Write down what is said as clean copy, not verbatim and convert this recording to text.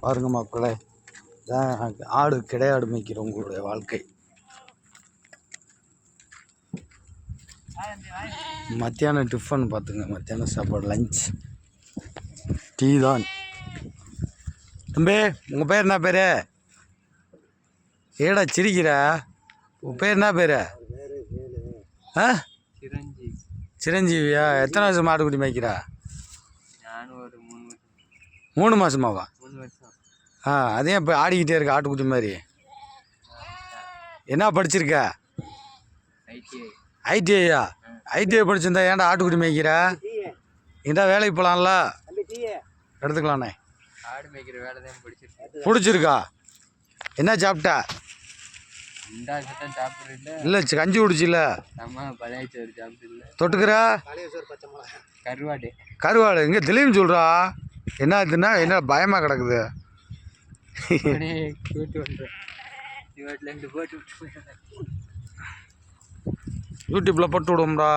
பாருங்க மக்களே, ஆடு கிடையாடு மேய்க்கிற உங்களுடைய வாழ்க்கை. மத்தியானம் டிஃபன் பார்த்துங்க, மத்தியானம் சாப்பாடு லஞ்ச் டீ தான். தம்பி உங்கள் பேர் என்ன பேர்? ஏடா சிரிக்கிற? உன் பேர் என்ன பேர்? ஆ சிரஞ்சீவியா? எத்தனை வருஷம் மாட்டுக்குட்டி மேய்க்கிறா? 3 மாதமாவா? அதே இப்போ ஆடிக்கிட்டே இருக்க ஆட்டுக்குட்டி மாதிரி. என்ன படிச்சிருக்க? ஐடிஐயா? ஐடிஐ படிச்சிருந்தா ஏன்டா ஆட்டுக்குட்டி மேய்க்கிற? ஏன்டா வேலைக்கு போகலாம்ல? எடுத்துக்கலாண்ணே. ஆடு மேய்க்கிற வேலை தான் பிடிச்சிருக்கா? என்ன சாப்பிட்டா? இல்லை கஞ்சி குடிச்சில்ல? தொட்டுக்கிறா கருவாடு இங்கே தெளிவுன்னு சொல்கிறா. என்ன ஆச்சுன்னா என்ன பயமாக கிடக்குது? யூடியூப்பில் போட்டு விடுவோம்டா.